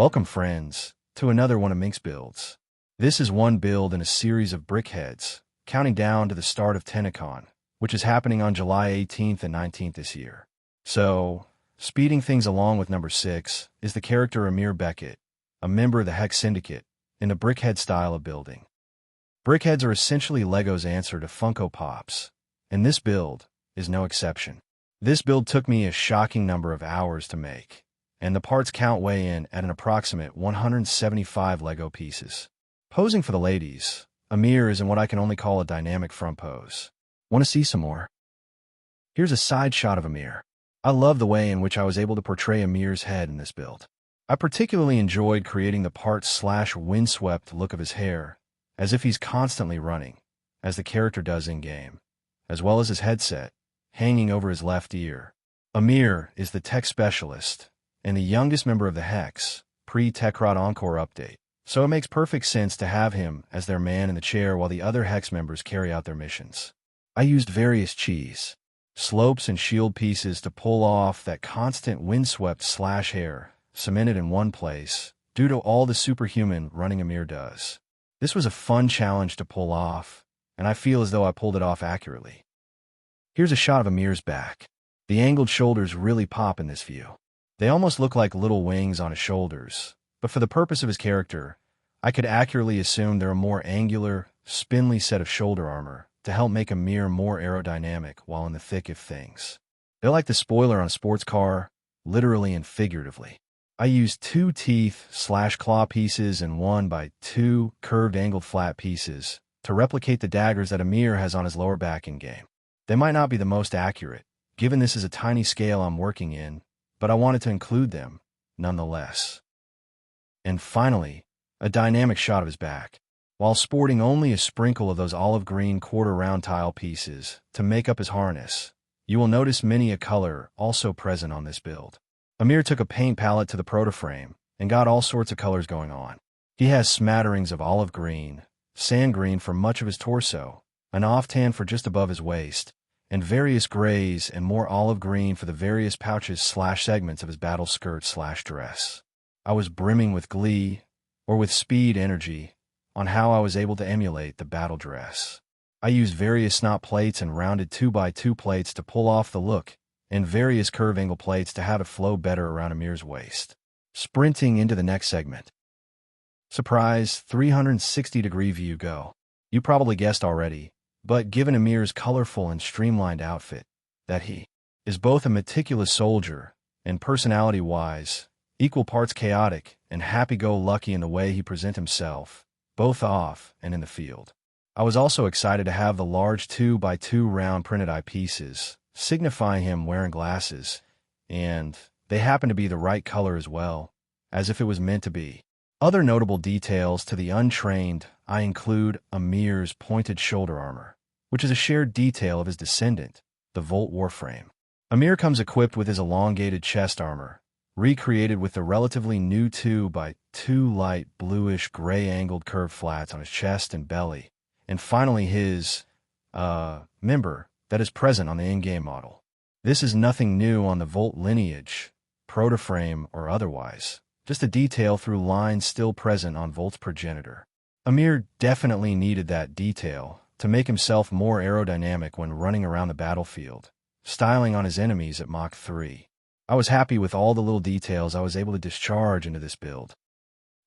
Welcome, friends, to another one of Mink's builds. This is one build in a series of brickheads, counting down to the start of Tennocon, which is happening on July 18th and 19th this year. So, speeding things along with number 6 is the character Amir Beckett, a member of the Hex Syndicate, in a brickhead style of building. Brickheads are essentially LEGO's answer to Funko Pops, and this build is no exception. This build took me a shocking number of hours to make, and the parts count weigh in at an approximate 175 LEGO pieces. Posing for the ladies, Amir is in what I can only call a dynamic front pose. Want to see some more? Here's a side shot of Amir. I love the way in which I was able to portray Amir's head in this build. I particularly enjoyed creating the part/windswept look of his hair, as if he's constantly running, as the character does in-game, as well as his headset, hanging over his left ear. Amir is the tech specialist, and the youngest member of the Hex, pre-Tecrot Encore update, so it makes perfect sense to have him as their man in the chair while the other Hex members carry out their missions. I used various cheese, slopes and shield pieces to pull off that constant windswept hair, cemented in one place, due to all the superhuman running Amir does. This was a fun challenge to pull off, and I feel as though I pulled it off accurately. Here's a shot of Amir's back. The angled shoulders really pop in this view. They almost look like little wings on his shoulders, but for the purpose of his character, I could accurately assume they're a more angular, spindly set of shoulder armor to help make Amir more aerodynamic while in the thick of things. They're like the spoiler on a sports car, literally and figuratively. I used 2 teeth/claw pieces and 1x2 curved angled flat pieces to replicate the daggers that Amir has on his lower back in-game. They might not be the most accurate, given this is a tiny scale I'm working in, but I wanted to include them, nonetheless. And finally, a dynamic shot of his back. While sporting only a sprinkle of those olive green quarter-round tile pieces to make up his harness, you will notice many a color also present on this build. Amir took a paint palette to the proto-frame and got all sorts of colors going on. He has smatterings of olive green, sand green for much of his torso, an off-tan for just above his waist, and various grays and more olive green for the various pouches/segments of his battle skirt/dress. I was brimming with glee, or with speed energy, on how I was able to emulate the battle dress. I used various snot plates and rounded 2x2 plates to pull off the look, and various curve angle plates to have it flow better around Amir's waist. Sprinting into the next segment. Surprise, 360-degree view go. You probably guessed already, but given Amir's colorful and streamlined outfit, that he is both a meticulous soldier and personality-wise, equal parts chaotic and happy-go-lucky in the way he presents himself, both off and in the field. I was also excited to have the large 2x2 round printed eye pieces, signifying him wearing glasses, and they happen to be the right color as well, as if it was meant to be. Other notable details to the untrained I include Amir's pointed shoulder armor, which is a shared detail of his descendant, the Volt Warframe. Amir comes equipped with his elongated chest armor, recreated with the relatively new 2x2 light bluish gray angled curved flats on his chest and belly, and finally his, member that is present on the in-game model. This is nothing new on the Volt lineage, proto-frame or otherwise, just a detail through lines still present on Volt's progenitor. Amir definitely needed that detail to make himself more aerodynamic when running around the battlefield, styling on his enemies at Mach 3. I was happy with all the little details I was able to discharge into this build.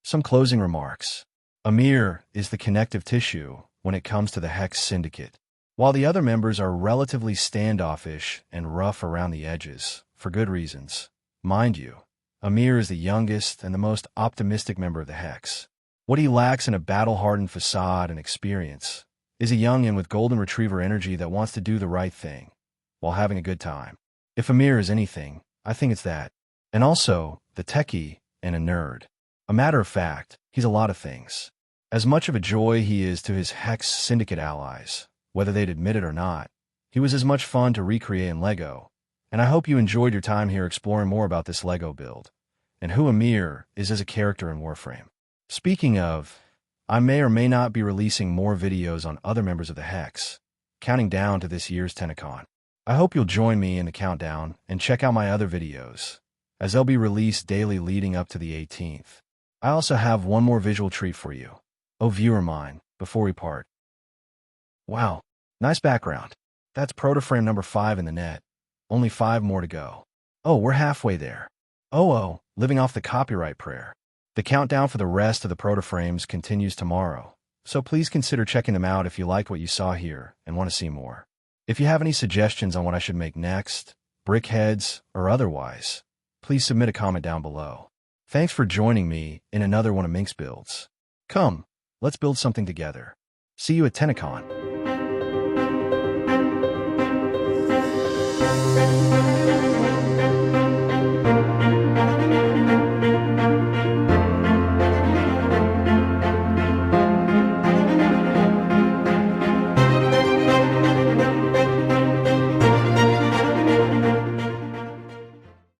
Some closing remarks. Amir is the connective tissue when it comes to the Hex Syndicate. While the other members are relatively standoffish and rough around the edges, for good reasons, mind you, Amir is the youngest and the most optimistic member of the Hex. What he lacks in a battle-hardened facade and experience is a youngin with golden retriever energy that wants to do the right thing, while having a good time. If Amir is anything, I think it's that. And also, the techie and a nerd. A matter of fact, he's a lot of things. As much of a joy he is to his Hex Syndicate allies, whether they'd admit it or not, he was as much fun to recreate in LEGO, and I hope you enjoyed your time here exploring more about this LEGO build, and who Amir is as a character in Warframe. Speaking of, I may or may not be releasing more videos on other members of the Hex, counting down to this year's Tennocon. I hope you'll join me in the countdown and check out my other videos, as they'll be released daily leading up to the 18th. I also have one more visual treat for you. Oh, viewer mine, before we part. Wow, nice background. That's proto-frame number 5 in the net. Only 5 more to go. Oh, we're halfway there. Oh, living off the copyright prayer. The countdown for the rest of the proto-frames continues tomorrow, so please consider checking them out if you like what you saw here and want to see more. If you have any suggestions on what I should make next, brickheads or otherwise, please submit a comment down below. Thanks for joining me in another one of Mink's builds. Come, let's build something together. See you at Tennocon.